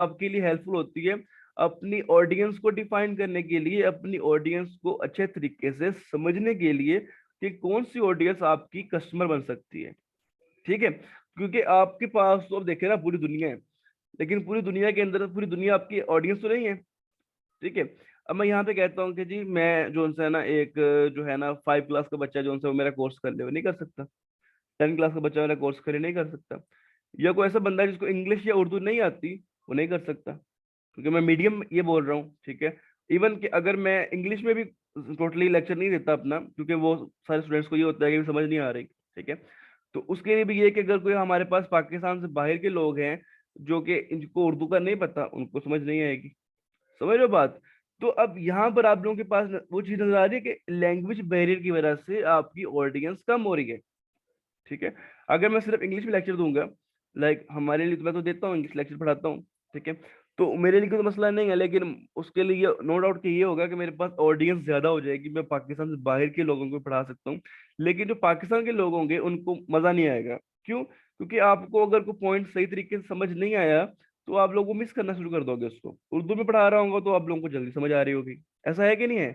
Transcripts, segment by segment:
आपके लिए हेल्पफुल होती है अपनी ऑडियंस को डिफाइन करने के लिए, अपनी ऑडियंस को अच्छे तरीके से समझने के लिए कि कौन सी ऑडियंस आपकी कस्टमर बन सकती है। ठीक है, क्योंकि आपके पास तो अब देखे ना पूरी दुनिया है, लेकिन पूरी दुनिया के अंदर पूरी दुनिया आपकी ऑडियंस तो नहीं है। ठीक है, अब मैं यहाँ पे कहता हूँ कि जी मैं जो है ना एक जो है ना 5 क्लास का बच्चा जो वो मेरा कोर्स कर ले, वो नहीं कर सकता। 10 क्लास का बच्चा मेरा कोर्स करे, नहीं कर सकता। या कोई ऐसा बंदा है जिसको इंग्लिश या उर्दू नहीं आती, वो नहीं कर सकता, क्योंकि मैं मीडियम ये बोल रहा हूँ। ठीक है, इवन कि अगर मैं इंग्लिश में भी टोटली लेक्चर नहीं देता अपना, क्योंकि वो सारे स्टूडेंट्स को ये होता है कि समझ नहीं आ रही। ठीक है, तो उसके लिए भी ये है कि अगर कोई हमारे पास पाकिस्तान से बाहर के लोग हैं जो कि इनको उर्दू का नहीं पता, उनको समझ नहीं आएगी। समझ रहे हो बात? तो अब यहाँ पर आप लोगों के पास वो चीज नजर आ रही है कि लैंग्वेज बैरियर की वजह से आपकी ऑडियंस कम हो रही है। ठीक है, अगर मैं सिर्फ इंग्लिश में लेक्चर दूंगा, लाइक हमारे लिए तो मैं तो देता हूँ, इंग्लिश लेक्चर पढ़ाता हूँ। ठीक है, तो मेरे लिए कोई मसला नहीं है, लेकिन उसके लिए नो डाउट कि ये होगा कि मेरे पास ऑडियंस ज्यादा हो जाएगी, मैं पाकिस्तान से बाहर के लोगों को पढ़ा सकता हूँ। लेकिन जो पाकिस्तान के लोग होंगे उनको मजा नहीं आएगा। क्यों? क्योंकि आपको अगर कोई पॉइंट सही तरीके से समझ नहीं आया, तो आप लोगों को मिस करना शुरू कर दोगे उसको। उर्दू में पढ़ा रहा हूँ तो आप लोगों को जल्दी समझ आ रही होगी। ऐसा है कि नहीं है?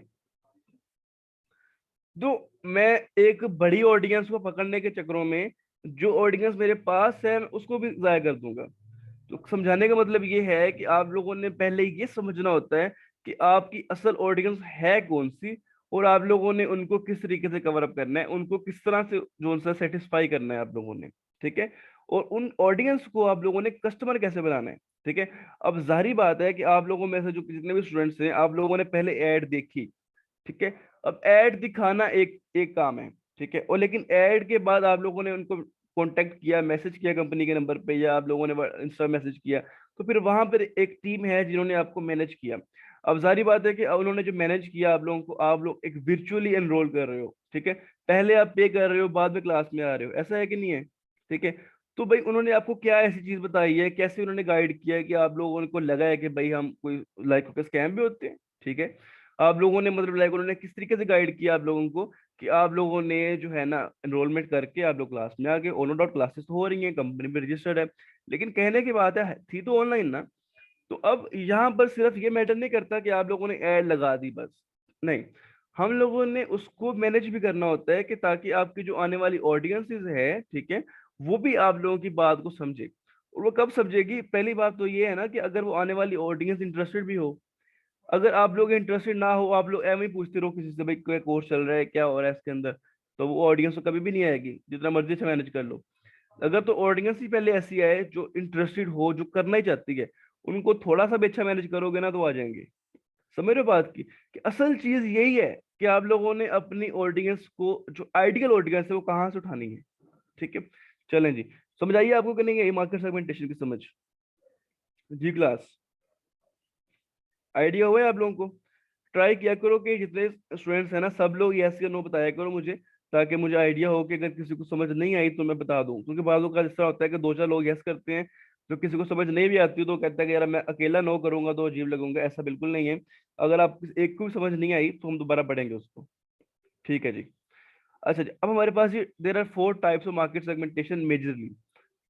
तो मैं एक बड़ी ऑडियंस को पकड़ने के चक्करों में जो ऑडियंस मेरे पास है मैं उसको भी जाया कर दूंगा। तो समझाने का मतलब ये है कि आप लोगों ने पहले ये समझना होता है कि आपकी असल ऑडियंस है कौन सी, और आप लोगों ने उनको किस तरीके से कवर अप करना है, उनको किस तरह से जो उनसे सेटिस्फाई करना है आप लोगों ने। ठीक है, और उन ऑडियंस को आप लोगों ने कस्टमर कैसे बनाना है। ठीक है, अब जाहिर बात है कि आप लोगों में से जो जितने भी स्टूडेंट्स हैं, आप लोगों ने पहले ऐड देखी। ठीक है, अब ऐड दिखाना एक एक काम है। ठीक है, और लेकिन ऐड के बाद आप लोगों ने उनको कांटेक्ट किया, मैसेज किया कंपनी के नंबर पे, या आप लोगों ने इंस्टा मैसेज किया, तो फिर वहां पर एक टीम है जिन्होंने आपको मैनेज किया। अब जारी बात है कि उन्होंने जो मैनेज किया आप लोगों को, आप लोग एक वर्चुअली एनरोल कर रहे हो। ठीक है, पहले आप पे कर रहे हो, बाद में क्लास में आ रहे हो, ऐसा है कि नहीं है? ठीक है, तो भाई उन्होंने आपको क्या ऐसी चीज बताई है, कैसे उन्होंने गाइड किया है कि आप लोगों को लगा है कि भाई हम कोई लाइक स्कैम भी होते हैं? ठीक है, आप लोगों ने मतलब लाइक उन्होंने किस तरीके से गाइड किया आप लोगों को कि आप लोगों ने जो है ना एनरोलमेंट करके आप लोग क्लास में आ गए। ऑन डाउट क्लासेस तो हो रही हैं, कंपनी में रजिस्टर्ड है, लेकिन कहने की बात है थी तो ऑनलाइन ना। तो अब यहाँ पर सिर्फ ये मैटर नहीं करता कि आप लोगों ने ऐड लगा दी बस, नहीं, हम लोगों ने उसको मैनेज भी करना होता है कि ताकि आपकी जो आने वाली ऑडियंसेस है, ठीक है, वो भी आप लोगों की बात को समझे। और वो कब समझेगी? पहली बात तो ये है ना कि अगर वो आने वाली ऑडियंस इंटरेस्टेड भी हो। अगर आप लोग इंटरेस्टेड ना हो, आप लोग एम ही पूछते रहो किसी से भाई क्या कोर्स चल रहा है, क्या हो रहा है इसके अंदर, तो वो ऑडियंस तो कभी भी नहीं आएगी, जितना मर्जी से मैनेज कर लो। अगर तो ऑडियंस ही पहले ऐसी आए जो इंटरेस्टेड हो, जो करना ही चाहती है, उनको थोड़ा सा भी अच्छा मैनेज करोगे ना तो आ जाएंगे। समझ रहे हो बात की कि असल चीज यही है कि आप लोगों ने अपनी ऑडियंस को, जो आइडियल ऑडियंस है, वो कहाँ से उठानी है। ठीक है, चलें जी, समझ आइए आपको कि नहीं है मार्केट सेगमेंटेशन की समझ? जी क्लास, आइडिया हुआ है आप लोगों को? ट्राई किया करो कि जितने स्टूडेंट्स हैं ना सब लोग यस या नो बताया करो मुझे, ताकि मुझे आइडिया हो कि अगर किसी को समझ नहीं आई तो मैं बता दूं। क्योंकि बाजू का ऐसा होता है कि दो चार लोग यस करते हैं, तो किसी को समझ नहीं भी आती तो कहता है कि यार मैं अकेला नो करूंगा तो अजीब लगूंगा। ऐसा बिल्कुल नहीं है। अगर आप एक को भी समझ नहीं आई तो हम दोबारा पढ़ेंगे उसको। ठीक है जी। अच्छा जी, अब हमारे पास ये there are 4 types of market segmentation majorly.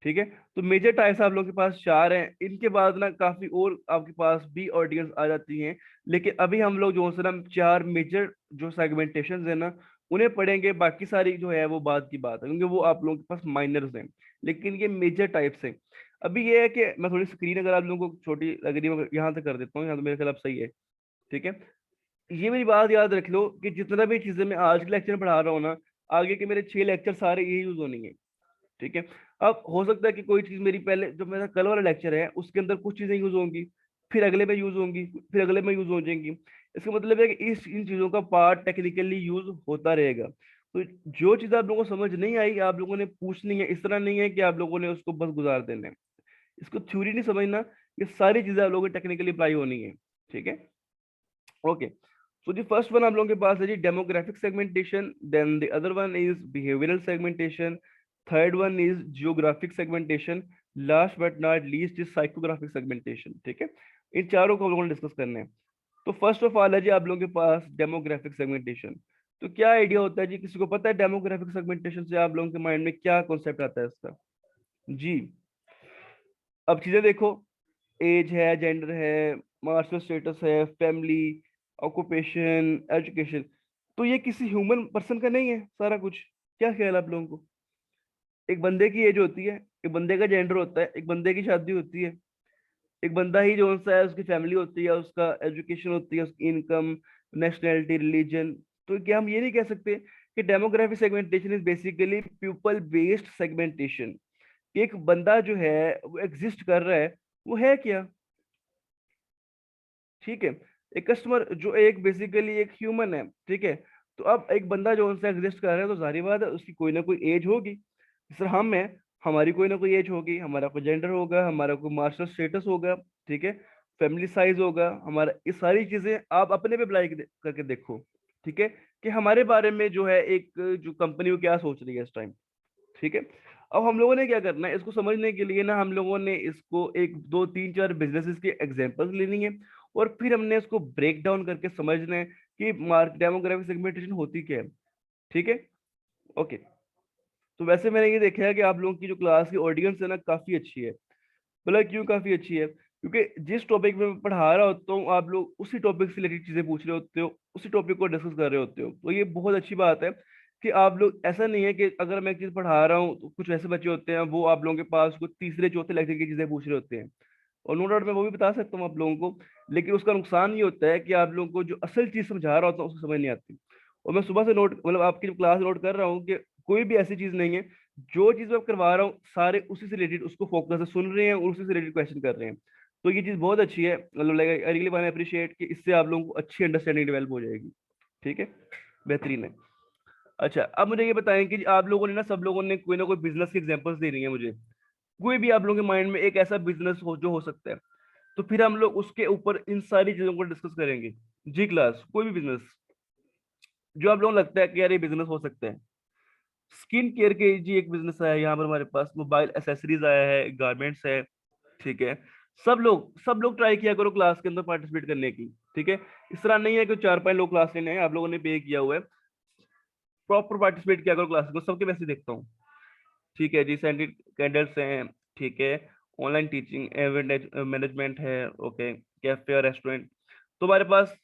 ठीक है, तो मेजर टाइप्स आप लोगों के पास 4 हैं। इनके बाद ना काफी और आपके पास भी ऑडियंस आ जाती हैं, लेकिन अभी हम लोग जो है ना 4 मेजर जो सेगमेंटेशन है ना उन्हें पढ़ेंगे। बाकी सारी जो है वो बाद की बात है, क्योंकि वो आप लोगों के पास माइनर्स हैं, लेकिन ये मेजर टाइप्स हैं। अभी ये है कि मैं थोड़ी स्क्रीन अगर आप लोगों को छोटी लग रही है, मैं यहाँ से कर देता हूँ, यहाँ तो मेरे ख्याल अब सही है। ठीक है, ये मेरी बात याद रख लो कि जितना भी चीजें मैं आज के लेक्चर में पढ़ा रहा हूँ ना, आगे के मेरे 6 लेक्चर सारे यही यूज होनी है। ठीक है, अब हो सकता है कि कोई चीज मेरी पहले जो मेरा कल वाला लेक्चर है उसके अंदर कुछ चीजें यूज होंगी, फिर अगले में यूज होंगी, फिर अगले में यूज हो जाएंगी। इसका मतलब है कि इस इन चीजों का पार्ट टेक्निकली यूज होता रहेगा। तो जो चीज आप लोगों को समझ नहीं आई आप लोगों ने पूछनी है। इस तरह नहीं है कि आप लोगों ने उसको बस गुजार देना है। इसको थ्योरी नहीं समझना, ये सारी चीजें आप लोगों को टेक्निकली अप्लाई होनी है। ठीक है, okay. So the first one आप लोगों के पास है जी demographic segmentation, then the other one is behavioral segmentation, third one is geographic segmentation, last but not least is psychographic segmentation। ठीक है, इन चारों को हम लोगों ने डिस्कस करने हैं। तो फर्स्ट ऑफ ऑल है जी आप लोगों के पास डेमोग्राफिक सेगमेंटेशन। तो क्या आइडिया होता है जी, किसी को पता है डेमोग्राफिक सेगमेंटेशन से आप लोगों के माइंड में क्या कॉन्सेप्ट आता है इसका? जी, अब चीजें देखो, एज है, जेंडर है, मार्शल स्टेटस है, फैमिली, ऑक्यूपेशन, एजुकेशन। तो ये किसी ह्यूमन पर्सन का नहीं है सारा कुछ? क्या ख्याल है आप लोगों को? एक बंदे की एज होती है, एक बंदे का जेंडर होता है, एक बंदे की शादी होती है, एक बंदा ही जो सा है उसकी फैमिली होती है, उसका एजुकेशन होती है, उसकी इनकम, नेशनैलिटी, रिलीजन। तो क्या हम ये नहीं कह सकते कि demographic segmentation is basically people based segmentation? एक बंदा जो है वो एग्जिस्ट कर रहा है, वो है क्या? ठीक है। एक कस्टमर जो एक बेसिकली एक ह्यूमन है, ठीक है। तो अब एक बंदा जो उनसे एग्जिस्ट कर रहा है, तो जाहिर बात है उसकी कोई ना कोई एज होगी। जिस तरह हम है, हमारी कोई ना कोई एज होगी, हमारा कोई जेंडर होगा, हमारा कोई मार्शल स्टेटस होगा, ठीक है, फैमिली साइज होगा हमारा। ये सारी चीजें आप अपने पे अप्लाई करके देखो, ठीक है, कि हमारे बारे में जो है एक जो कंपनी वो क्या सोच रही है इस टाइम। ठीक है। अब हम लोगों ने क्या करना है, इसको समझने के लिए ना हम लोगों ने इसको एक दो तीन चार बिजनेसेस के एग्जांपल्स लेनी है, और फिर हमने इसको ब्रेक डाउन करके समझना है कि मार्क डेमोग्राफिक सेगमेंटेशन होती क्या है। ठीक है। ओके। तो वैसे मैंने ये देखा है कि आप लोगों की जो क्लास की ऑडियंस है ना, काफी अच्छी है। बोला क्यों काफी अच्छी है? क्योंकि जिस टॉपिक में मैं पढ़ा रहा होता हूँ, आप लोग उसी टॉपिक से रिलेटेड चीजें पूछ रहे होते हो, उसी टॉपिक को डिस्कस कर रहे होते हो। तो ये बहुत अच्छी बात है कि आप लोग, ऐसा नहीं है कि अगर मैं एक चीज पढ़ा रहा हूँ तो कुछ ऐसे बच्चे होते हैं वो आप लोगों के पास कुछ तीसरे चौथे लेक्चर की चीजें पूछ रहे होते हैं। और नो डाउट मैं वो भी बता सकता हूँ आप लोगों को, लेकिन उसका नुकसान ये होता है कि आप लोगों को जो असल चीज समझा रहा होता हूँ उसको समझ नहीं आती। और मैं सुबह से नोट मतलब आपकी जो क्लास नोट कर रहा हूँ कि कोई भी ऐसी चीज नहीं है, जो चीज मैं करवा रहा हूँ सारे उसी से रिलेटेड उसको फोकस से सुन रहे हैं और उसी से रिलेटेड क्वेश्चन कर रहे हैं। तो ये चीज बहुत अच्छी है, मतलब like I really want appreciate कि इससे आप लोगों को अच्छी अंडरस्टैंडिंग डेवलप हो जाएगी। ठीक है, बेहतरीन है। अच्छा, अब मुझे ये बताएं कि आप लोगों ने ना, सब लोगों ने कोई ना कोई बिजनेस की एग्जांपल्स दे रही है मुझे। कोई भी आप लोगों के माइंड में एक ऐसा बिजनेस हो जो हो सकता है, तो फिर हम लोग उसके ऊपर इन सारी चीजों को डिस्कस करेंगे। जी क्लास, कोई भी बिजनेस जो आप लोगों को लगता है कि यार ये बिजनेस हो सकता है। स्किन केयर के जी एक बिजनेस आया है यहाँ पर हमारे पास, मोबाइल एसेसरीज आया है, गारमेंट्स है। ठीक है। सब लोग ट्राई किया करो क्लास के अंदर पार्टिसिपेट करने की। ठीक है। इस तरह नहीं है कि चार पांच लोग क्लास लेने हैं, आप लोगों ने पे किया हुआ है, प्रॉपर पार्टिसिपेट किया करो क्लास को, सबके वैसे देखता हूँ। ठीक है जी, सेंटेड कैंडल्स हैं। ठीक है। ऑनलाइन टीचिंग, इवेंट मैनेजमेंट है। ओके। कैफे और रेस्टोरेंट। तो हमारे पास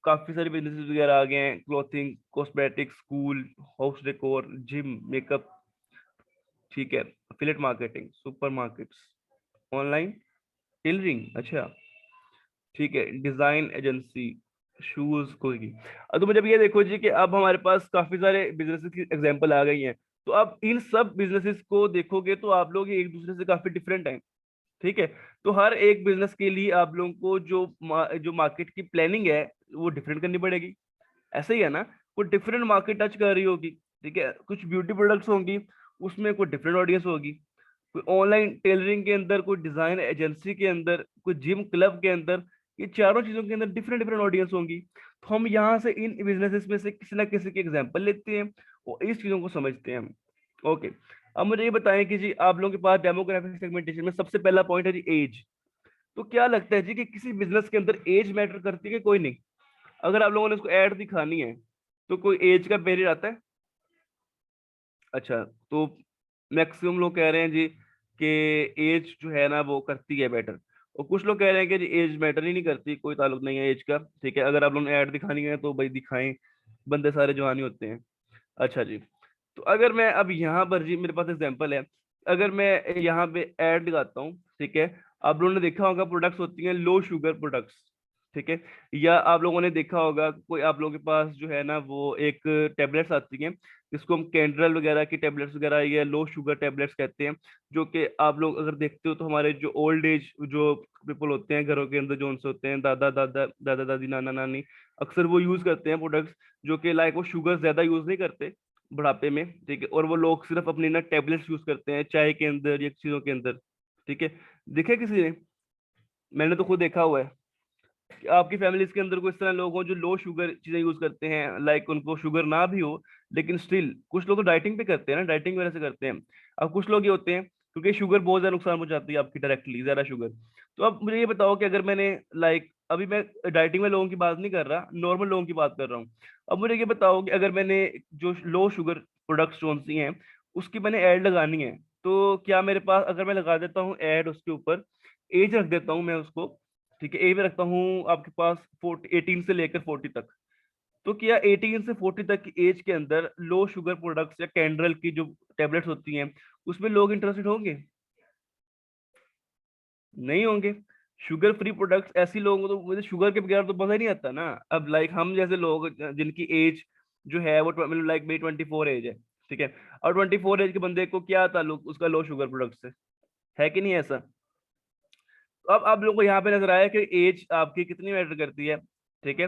काफी सारे बिजनेसेस वगैरह आ गए हैं, clothing, cosmetics, school, house decor, gym, makeup. ठीक है। Affiliate marketing, supermarkets, online tailoring. अच्छा। ठीक है। डिजाइन एजेंसी, शूज कोई की। अब तो जब ये देखो जी कि अब हमारे पास काफी सारे बिजनेसेस की एग्जांपल आ गई हैं, तो अब इन सब बिजनेसेस को देखोगे तो आप लोग एक दूसरे से काफी डिफरेंट हैं। ठीक है। तो हर एक बिजनेस के लिए आप लोगों को जो मार्केट की प्लानिंग है वो डिफरेंट करनी पड़ेगी। ऐसे ही है ना, कोई डिफरेंट मार्केट टच कर रही होगी। ठीक है। कुछ ब्यूटी प्रोडक्ट्स होंगी, उसमें कोई डिफरेंट ऑडियंस होगी। कोई ऑनलाइन टेलरिंग के अंदर, कोई डिजाइन एजेंसी के अंदर, कोई जिम क्लब के अंदर, ये चारों चीजों के अंदर डिफरेंट डिफरेंट ऑडियंस होंगी। तो हम यहाँ से इन बिजनेसेस में से किसी ना किसी के एग्जाम्पल लेते हैं और इस चीजों को समझते हैं हम। ओके। अब मुझे ये बताएं कि जी आप लोगों के पास डेमोग्राफिक सेगमेंटेशन में सबसे पहला पॉइंट है जी एज। तो क्या लगता है जी कि किसी बिजनेस के अंदर एज मैटर करती है कि कोई नहीं? अगर आप लोगों ने उसको ऐड दिखानी है, तो कोई एज का बैरियर आता है? अच्छा। तो मैक्सिमम लोग कह रहे हैं जी कि एज जो है ना वो करती है मैटर, और कुछ लोग कह रहे हैं कि जी एज मैटर ही नहीं करती, कोई ताल्लुक नहीं है एज का। ठीक है, अगर आप लोगों ने ऐड दिखानी है तो भाई दिखाएं, बंदे सारे जवान ही होते हैं। अच्छा जी। तो अगर मैं अब यहाँ पर जी, मेरे पास एग्जांपल है, अगर मैं यहाँ पे ऐड लगाता हूँ, ठीक है, आप लोगों ने देखा होगा प्रोडक्ट्स होती हैं लो शुगर प्रोडक्ट्स। ठीक है। या आप लोगों ने देखा होगा कोई आप लोगों के पास जो है ना वो एक टेबलेट्स आती हैं, जिसको हम कैंड्रल वगैरह की टेबलेट्स वगैरह या लो शुगर टेबलेट्स कहते हैं। जो कि आप लोग अगर देखते हो तो हमारे जो ओल्ड एज जो पीपल होते हैं घरों के अंदर, जो उनसे होते हैं दादा दादी, नाना नानी, अक्सर वो यूज करते हैं प्रोडक्ट्स, जो कि लाइक वो शुगर ज्यादा यूज नहीं करते बुढ़ापे में। ठीक है। और वो लोग सिर्फ अपनी ना टेबलेट्स यूज करते हैं चाय के अंदर या चीजों के अंदर। ठीक है। देखे किसी ने? मैंने तो खुद देखा हुआ है कि आपकी फैमिलीज के अंदर कोई इस तरह लोग हों जो लो शुगर चीजें यूज करते हैं, लाइक उनको शुगर ना भी हो, लेकिन स्टिल कुछ लोग तो डाइटिंग पे करते हैं ना, डाइटिंग वगैरह से करते हैं। अब कुछ लोग ये होते हैं क्योंकि शुगर बहुत ज्यादा नुकसान पहुंचाती है आपकी डायरेक्टली, ज्यादा शुगर। तो अब मुझे ये बताओ कि अगर मैंने लाइक, अभी मैं डाइटिंग में लोगों की बात नहीं कर रहा, नॉर्मल लोगों की बात कर रहा हूँ। अब मुझे ये बताओ कि अगर मैंने जो लो शुगर प्रोडक्ट्स जो सी हैं उसकी मैंने ऐड लगानी है, तो क्या मेरे पास, अगर मैं लगा देता हूँ ऐड उसके ऊपर, एज रख देता हूँ मैं उसको, ठीक है, एज में रखता हूँ आपके पास 18 से लेकर 40 तक। तो क्या 18 से 40 तक की एज के अंदर लो शुगर प्रोडक्ट्स या कैंड्रल की जो टेबलेट्स होती हैं उसमें लोग इंटरेस्टेड होंगे? नहीं होंगे। शुगर फ्री प्रोडक्ट्स ऐसी लोगों को तो, मुझे शुगर के बगैर तो मजा ही नहीं आता ना। अब लाइक हम जैसे लोग जिनकी एज जो है वो मतलब लाइक मेरी 24 एज है, ठीक है, और 24 एज के बंदे को क्या ताल्लुक उसका लो शुगर प्रोडक्ट से? है कि नहीं ऐसा? तो अब आप लोगों को यहाँ पे नजर आया कि एज आपकी कितनी मैटर करती है, ठीक है।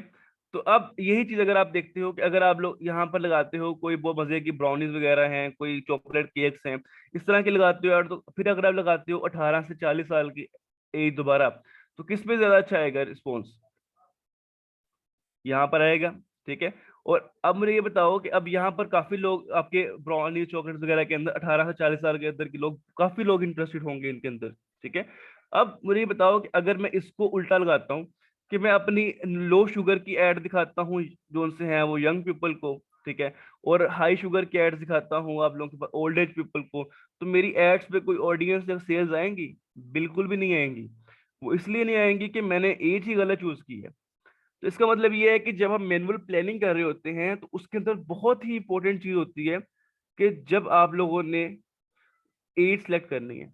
तो अब यही चीज अगर आप देखते हो कि अगर आप लोग यहाँ पर लगाते हो कोई बहुत मजे की ब्राउनीज वगैरह हैं, कोई चॉकलेट केक्स हैं, इस तरह के लगाते हो यार, तो फिर अगर आप लगाते हो 18 से 40 साल की एज दोबारा, तो किस पे ज्यादा अच्छा आएगा रिस्पॉन्स? यहाँ पर आएगा, ठीक है। और अब मुझे ये बताओ कि अब यहाँ पर काफी लोग आपके ब्राउनी चॉकलेट वगैरह के अंदर 18 से 40 साल के अंदर के लोग, काफी लोग इंटरेस्टेड होंगे इनके अंदर, ठीक है। अब मुझे ये बताओ कि अगर मैं इसको उल्टा लगाता हूँ कि मैं अपनी लो शुगर की एड दिखाता हूँ जो उनसे है वो यंग पीपल को, ठीक है, और हाई शुगर की एड दिखाता हूँ आप लोगों के पास ओल्ड एज पीपल को, तो मेरी एड्स पे कोई ऑडियंस या सेल्स आएंगी? बिल्कुल भी नहीं आएंगी। वो इसलिए नहीं आएंगी कि मैंने एज ही गलत चूज की है। तो इसका मतलब ये है कि जब हम मैनुअल प्लानिंग कर रहे होते हैं तो उसके अंदर बहुत ही इंपॉर्टेंट चीज होती है कि जब आप लोगों ने एज सेलेक्ट करनी है,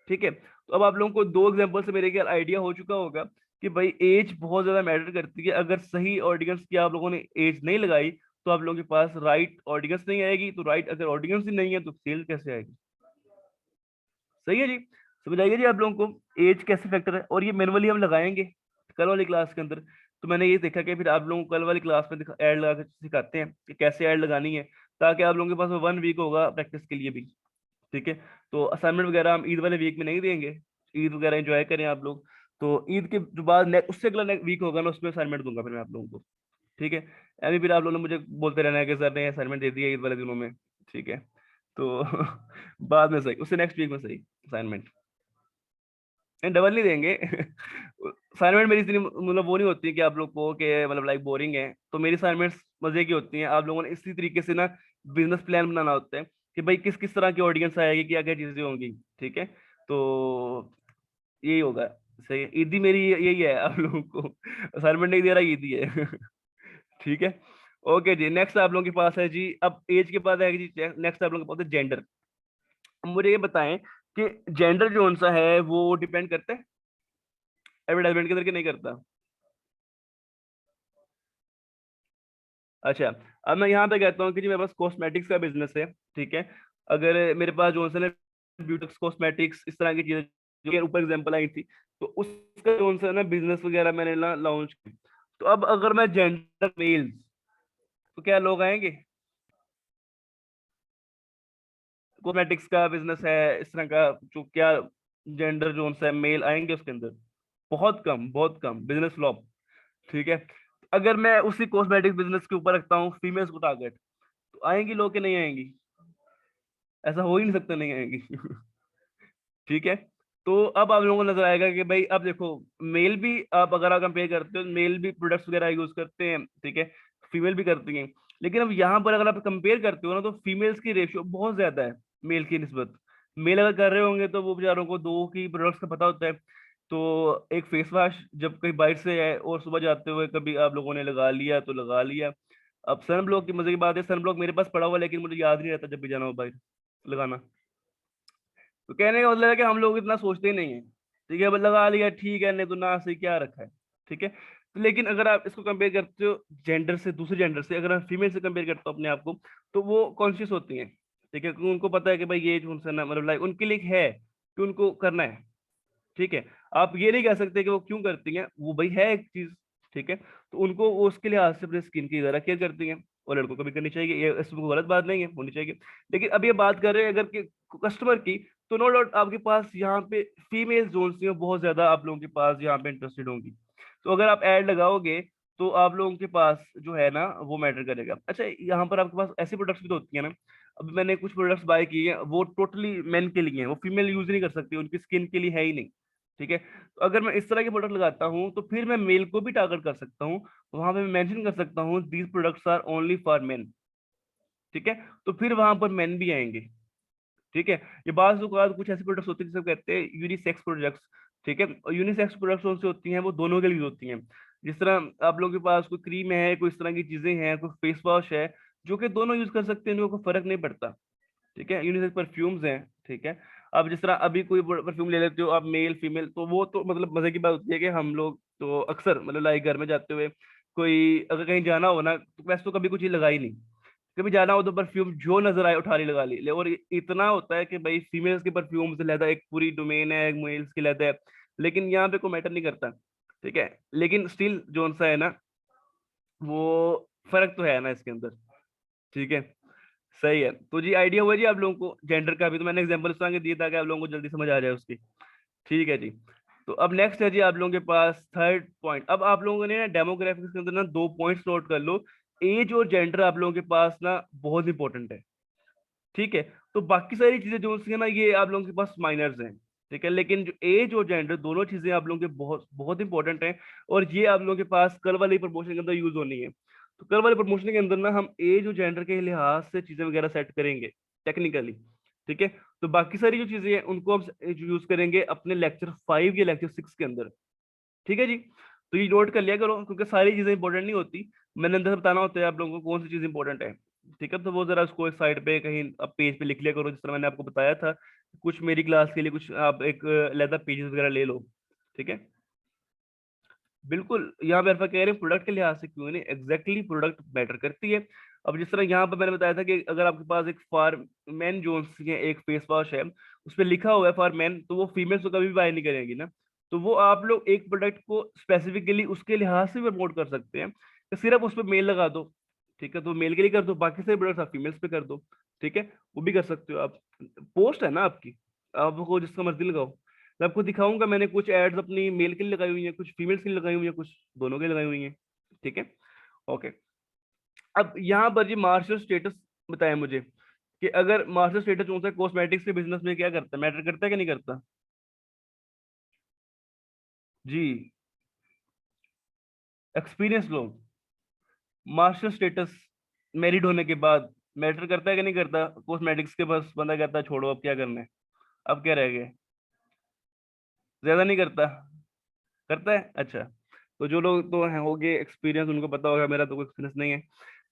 ठीक है। तो अब आप लोगों को दो एग्जांपल से मेरे ख्याल आइडिया हो चुका होगा कि भाई एज बहुत ज्यादा मैटर करती है। अगर सही ऑडियंस की आप लोगों ने एज नहीं लगाई तो आप लोगों के पास राइट ऑडियंस नहीं आएगी, तो राइट अगर ऑडियंस ही नहीं है तो सेल कैसे आएगी? सही है जी। समझ आइए जी आप लोगों को एज कैसे फैक्टर है, और ये मैनुअली हम लगाएंगे कल वाली क्लास के अंदर। तो मैंने ये देखा कि फिर आप लोगों को कल वाली क्लास में ऐड लगा के सिखाते हैं कि कैसे ऐड लगानी है, ताकि आप लोगों के पास 1 वीक होगा प्रैक्टिस के लिए भी, ठीक है। तो असाइनमेंट वगैरह हम ईद वाले वीक में नहीं देंगे, ईद वगैरह एंजॉय करें आप लोग। तो ईद के जो बाद उससे अगला वीक होगा ना उसमें असाइनमेंट दूंगा फिर मैं आप लोगों को, ठीक है। अभी फिर आप लोगों ने मुझे बोलते रहना है कि सर ने असाइनमेंट दे दिया ईद वाले दिनों में, ठीक है। तो बाद में सही, उससे नेक्स्ट वीक में सही असाइनमेंट, नहीं डबल नहीं देंगे। असाइनमेंट मेरी इतनी मतलब वो नहीं होती है कि आप लोग को कि मतलब लाइक बोरिंग है, तो मेरी असाइनमेंट्स मजे की होती हैं। आप लोगों ने इसी तरीके से ना बिजनेस प्लान बनाना होता है कि भाई किस किस तरह की ऑडियंस आएगी, क्या क्या चीजें होंगी, ठीक है। तो यही होगा। सही है, ईदी मेरी यही है आप लोगों को, असाइनमेंट नहीं दे रहा, ईदी है। ठीक है। ओके जी, नेक्स्ट आप लोगों के पास है जी, अब एज के बाद है जी नेक्स्ट आप लोगों के पास है जेंडर। मुझे ये बताएं कि जेंडर जो सा है वो डिपेंड करता है एडवर्टाइजमेंट के अंदर कि नहीं करता? अच्छा, अब मैं यहाँ पे कहता हूँ कि जी मेरे पास कॉस्मेटिक्स का बिजनेस है, ठीक है। अगर मेरे पास जॉनसन है ब्यूटिक्स कॉस्मेटिक्स इस तरह की चीजें जो कि ऊपर एग्जांपल आई थी, तो उसका जॉनसन है ना बिजनेस वगैरह मैंने ना लॉन्च की। तो अब अगर मैं जेंडर मेल्स, तो क्या लोग आएंगे? कॉस्मेटिक्स का बिजनेस है इस तरह का, जो क्या जेंडर जोन है मेल आएंगे उसके अंदर? बहुत कम, बिजनेस फ्लॉप, ठीक है। अगर मैं उसी कॉस्मेटिक बिजनेस के ऊपर रखता हूँ फीमेल्स को टारगेट, तो आएंगी लोग कि नहीं आएंगी? ऐसा हो ही नहीं सकता नहीं आएंगी। ठीक है। तो अब आप लोगों को नजर आएगा कि भाई अब देखो, मेल भी आप अगर आप कंपेयर करते हो, मेल भी प्रोडक्ट्स वगैरह यूज करते हैं, ठीक है, फीमेल भी करती हैं। लेकिन अब यहाँ पर अगर आप कंपेयर करते हो ना तो फीमेल्स की रेशियो बहुत ज्यादा है मेल की निस्बत। मेल अगर कर रहे होंगे तो वो बेचारों को दो की प्रोडक्ट्स का पता होता है। तो एक फेस वॉश जब कहीं बाहर से है और सुबह जाते हुए कभी आप लोगों ने लगा लिया तो लगा लिया। अब सन ब्लॉक की मजे की बात है, सन ब्लॉक मेरे पास पड़ा हुआ है, लेकिन मुझे याद नहीं रहता जब भी जाना हो बाहर लगाना। तो कहने का मतलब है कि हम लोग इतना सोचते ही नहीं है, ठीक है, बस लगा लिया ठीक है, नहीं तो ना सही क्या रखा है, ठीक है। तो लेकिन अगर आप इसको कंपेयर करते हो जेंडर से, दूसरे जेंडर से, अगर मैं फीमेल से कंपेयर करता हूँ अपने आप को, तो वो कॉन्शियस होती हैं, ठीक है, क्योंकि उनको पता है कि भाई ये जो उनसे ना मतलब लाइक उनके लिए है कि उनको करना है, ठीक है। आप ये नहीं कह सकते कि वो क्यों करती हैं, वो भाई है एक चीज, ठीक है। तो उनको वो उसके लिहाज से अपने स्किन की ज्यादा केयर करती हैं, और लड़कों को भी करनी चाहिए, ये इसमें कोई गलत बात नहीं है, होनी चाहिए। लेकिन अब ये बात कर रहे हैं अगर कस्टमर की, तो नो डाउट आपके पास यहाँ पे फीमेल जोन से बहुत ज्यादा आप लोगों के पास यहाँ पे इंटरेस्टेड होंगी। तो अगर आप ऐड लगाओगे तो आप लोगों के पास जो है ना वो मैटर करेगा। अच्छा, यहाँ पर आपके पास ऐसी प्रोडक्ट्स भी तो होती है ना, अब मैंने कुछ प्रोडक्ट्स बाय किए हैं वो टोटली मेन के लिए हैं, वो फीमेल यूज नहीं कर सकती, उनकी स्किन के लिए है ही नहीं, ठीक है। तो अगर मैं इस तरह के प्रोडक्ट लगाता हूँ तो फिर मैं मेल को भी टारगेट कर सकता हूँ, वहां पे मैं मेंशन कर सकता हूँ these products are only for men, ठीक है। तो फिर वहां पर मेन भी आएंगे, ठीक है। ये बात कुछ ऐसे प्रोडक्ट्स होते हैं जिसे कहते हैं यूनिसेक्स प्रोडक्ट्स। ठीक है। और यूनिसेक्स प्रोडक्ट्स कौन सी होती हैं, वो दोनों के लिए होती हैं। जिस तरह आप लोगों के पास कोई क्रीम है, कोई इस तरह की चीजें हैं, कोई फेस वॉश है, जो कि दोनों यूज कर सकते हैं, इनको कोई फर्क नहीं पड़ता। ठीक है। यूनिसेक्स परफ्यूम्स हैं। ठीक है। अब जिस तरह अभी कोई परफ्यूम ले लेते हो आप, मेल फीमेल, तो वो तो मतलब मजे की बात होती है कि हम लोग तो अक्सर मतलब लाइक घर में जाते हुए कोई अगर कहीं जाना हो ना, तो वैसे तो कभी कुछ चीज लगाई नहीं। कभी जाना हो तो परफ्यूम जो नजर आए उठा ली लगा ली और इतना होता है कि भाई फीमेल्स के परफ्यूम से लहदा एक पूरी डोमेन है, एक मेल्स की लहदा है। लेकिन यहाँ पे कोई मैटर नहीं करता। ठीक है। लेकिन स्टिल जो सा है ना, वो फर्क तो है ना इसके अंदर। ठीक है। सही है। तो जी आइडिया हुआ जी आप लोगों को जेंडर का, भी तो मैंने एग्जांपल इस तरह के दिया था कि आप लोगों को जल्दी समझ आ जाए उसकी। ठीक है जी। तो अब नेक्स्ट है जी आप लोगों के पास थर्ड पॉइंट। अब आप लोगों ने ना डेमोग्राफिक्स के अंदर ना दो पॉइंट्स नोट कर लो। एज और जेंडर आप लोगों के पास ना बहुत इंपॉर्टेंट है। ठीक है। तो बाकी सारी चीजें जो सी है ना, ये आप लोगों के पास माइनर्स हैं। ठीक है। लेकिन जो एज और जेंडर दोनों चीजें आप लोगों के बहुत बहुत इंपॉर्टेंट हैं। और ये आप लोगों के पास कल वाली प्रमोशन के अंदर यूज होनी है। तो कल वाले प्रमोशन के अंदर ना हम एज और जेंडर के लिहाज से चीजें वगैरह सेट करेंगे टेक्निकली। ठीक है। तो बाकी सारी जो चीजें हैं उनको हम यूज करेंगे अपने लेक्चर 5 या लेक्चर 6 के अंदर। ठीक है जी। तो ये नोट कर लिया करो, क्योंकि सारी चीजें इंपॉर्टेंट नहीं होती। मैंने अंदर से बताना होता है आप लोगों को कौन सी चीज इंपॉर्टेंट है। ठीक है। तो वो जरा उसको एक साइड पे कहीं अब पेज पे लिख लिया करो, जिस तरह मैंने आपको बताया था। कुछ मेरी क्लास के लिए कुछ आप एक लेदर पेजेस वगैरह ले लो। ठीक है। बिल्कुल। यहाँ पे कह रहे हैं प्रोडक्ट के लिहाज से क्यों नहीं, एग्जैक्टली प्रोडक्ट मैटर करती है। अब जिस तरह यहाँ पर मैंने बताया था कि अगर आपके पास एक फॉर मैन जोन्स के एक फेस वॉश है, उस पर लिखा हुआ है फॉर मैन, तो वो फीमेल्स को कभी भी बाय नहीं करेंगी ना। तो वो आप लोग एक प्रोडक्ट को स्पेसिफिकली उसके लिहाज से प्रमोट कर सकते हैं कि सिर्फ उस पर मेल लगा दो। ठीक है। तो मेल के लिए कर दो, बाकी सारे प्रोडक्ट्स आप फीमेल्स पे कर दो। ठीक है। वो भी कर सकते हो आप। पोस्ट है ना आपकी, आपको जिसका मर्जी लगाओ। मैं आपको दिखाऊंगा, मैंने कुछ एड्स अपनी मेल के लिए लगाई हुई हैं, कुछ फीमेल्स के लिए लगाई हुई हैं, कुछ दोनों के लिए लगाई हुई हैं। ठीक है। ओके। अब यहाँ पर जी मार्शल स्टेटस बताया मुझे कि अगर मार्शल स्टेटस कौन सा कॉस्मेटिक्स के बिजनेस में क्या करता है, मैटर करता है कि नहीं करता। जी। एक्सपीरियंस लो। मार्शल स्टेटस मैरिड होने के बाद मैटर करता है कि नहीं करता, कॉस्मेटिक्स के पास बंदा कहता है छोड़ो अब क्या करना है, अब क्या रह गए। ज्यादा नहीं करता, करता है। अच्छा। तो जो लोग तो हैं होंगे एक्सपीरियंस, उनको पता होगा, मेरा तो कोई एक्सपीरियंस नहीं है।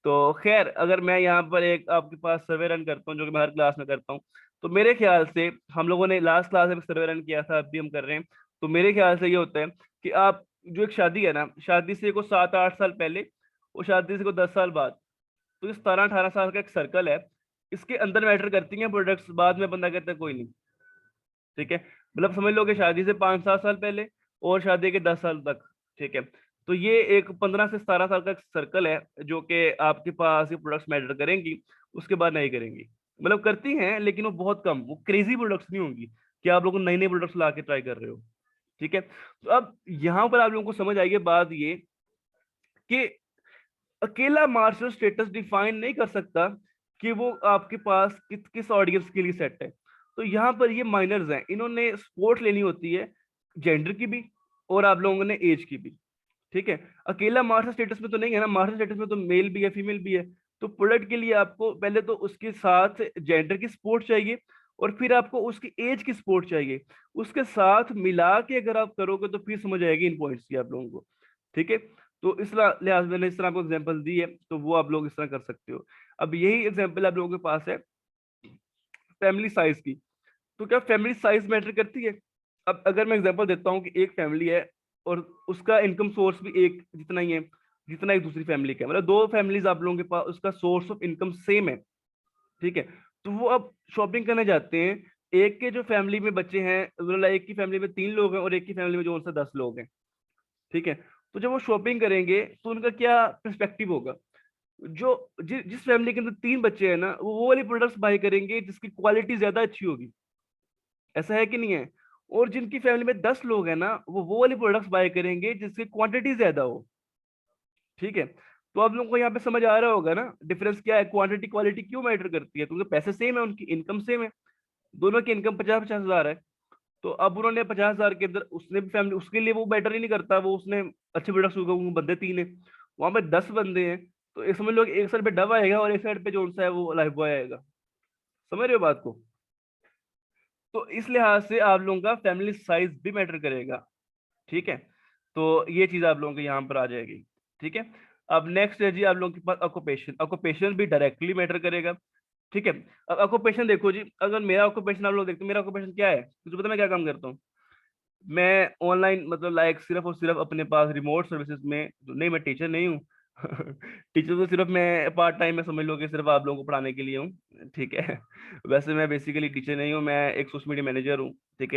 तो खैर अगर मैं यहाँ पर एक आपके पास सर्वे रन करता हूँ, जो कि मैं हर क्लास में करता हूँ, तो मेरे ख्याल से हम लोगों ने लास्ट क्लास में सर्वे रन किया था, अब भी हम कर रहे हैं। तो मेरे ख्याल से ये होता है कि आप जो एक शादी है ना, शादी से को 7-8 साल पहले और शादी से को 10 साल बाद, तो ये 17-18 साल का एक सर्कल है। इसके अंदर मैटर करती हैं प्रोडक्ट्स, बाद में बंदा कहता है कोई नहीं। ठीक है। मतलब समझ लो कि शादी से 5-7 साल पहले और शादी के 10 साल तक। ठीक है। तो ये एक 15 से 17 साल का सर्कल है, जो कि आपके पास ये प्रोडक्ट्स मैटर करेंगी, उसके बाद नहीं करेंगी। मतलब करती हैं लेकिन वो बहुत कम, वो क्रेजी प्रोडक्ट्स नहीं होंगी कि आप लोग नए नए प्रोडक्ट्स ला के ट्राई कर रहे हो। ठीक है। तो अब यहाँ पर आप लोगों को समझ आएगी बात ये कि अकेला मार्शल स्टेटस डिफाइन नहीं कर सकता कि वो आपके पास किस ऑडियंस के लिए सेट है। तो यहाँ पर ये माइनर्स हैं, इन्होंने स्पोर्ट लेनी होती है, जेंडर की भी और आप लोगों ने एज की भी। ठीक है। अकेला मार्शल स्टेटस में तो नहीं है ना, मार्शल स्टेटस में तो मेल भी है फीमेल भी है। तो प्रोडक्ट के लिए आपको पहले तो उसके साथ जेंडर की सपोर्ट चाहिए, और फिर आपको उसकी एज की सपोर्ट चाहिए। उसके साथ मिला के अगर आप करोगे तो फिर समझ आएगी इन पॉइंट्स की आप लोगों को। ठीक है। तो इस लिहाज मैंने इस तरह आपको एग्जांपल दी है, तो वो आप लोग इस तरह कर सकते हो। अब यही एग्जांपल आप लोगों के पास है फैमिली साइज की। तो क्या फैमिली साइज मैटर करती है। अब अगर मैं एग्जांपल देता हूँ कि एक फैमिली है और उसका इनकम सोर्स भी एक जितना ही है जितना एक दूसरी फैमिली का है, मतलब दो फैमिलीज आप लोगों के पास, उसका सोर्स ऑफ इनकम सेम है। ठीक है। तो वो अब शॉपिंग करने जाते हैं। एक के जो फैमिली में बच्चे हैं, मतलब एक की फैमिली में 3 लोग हैं और एक की फैमिली में जो उनसे 10 लोग हैं। ठीक है। तो जब वो शॉपिंग करेंगे तो उनका क्या पर्सपेक्टिव होगा। जिस फैमिली के अंदर 3 बच्चे हैं ना, वो वाली प्रोडक्ट्स बाय करेंगे जिसकी क्वालिटी ज्यादा अच्छी होगी। ऐसा है कि नहीं है। और जिनकी फैमिली में 10 लोग हैं ना, वो वाली प्रोडक्ट्स बाय करेंगे जिसकी क्वांटिटी ज्यादा हो। ठीक है। तो आप लोगों को यहाँ पे समझ आ रहा होगा ना डिफरेंस क्या है, क्वांटिटी क्वालिटी क्यों मैटर करती है, क्योंकि पैसे सेम है, उनकी इनकम सेम है। दोनों की इनकम 50-50 हजार है। तो अब उन्होंने 50 हजार के अंदर, उसने भी फैमिली, उसके लिए वो बेटर ही नहीं करता, वो उसने अच्छे प्रोडक्ट्स, बंदे 3 है, वहां पे 10 बंदे हैं। तो एक समझ लो कि एक साइड पे डव आएगा और एक साइड पे जो सा है वो लाइफ बॉय आएगा। समझ रहे हो बात को। तो इस लिहाज से आप लोगों का फैमिली साइज भी मैटर करेगा। ठीक है, तो ये चीज आप लोगों के यहाँ पर आ जाएगी। ठीक है, अब नेक्स्ट है जी आप लोगों के पास ऑक्यूपेशन। ऑक्यूपेशन भी डायरेक्टली मैटर करेगा। ठीक है, अब ऑक्यूपेशन देखो जी, अगर मेरा ऑक्यूपेशन आप लोग देखते हो, मेरा ऑक्यूपेशन क्या है, तुझे पता है मैं क्या काम करता हूँ? मैं ऑनलाइन मतलब लाइक सिर्फ और सिर्फ अपने पास रिमोट सर्विसेज में नहीं, मैं टीचर नहीं हूँ। टीचर तो सिर्फ मैं पार्ट टाइम में समझ लो कि सिर्फ आप लोगों को पढ़ाने के लिए हूँ। ठीक है, वैसे मैं बेसिकली टीचर नहीं हूँ, मैं एक सोशल मीडिया मैनेजर हूँ। ठीक है।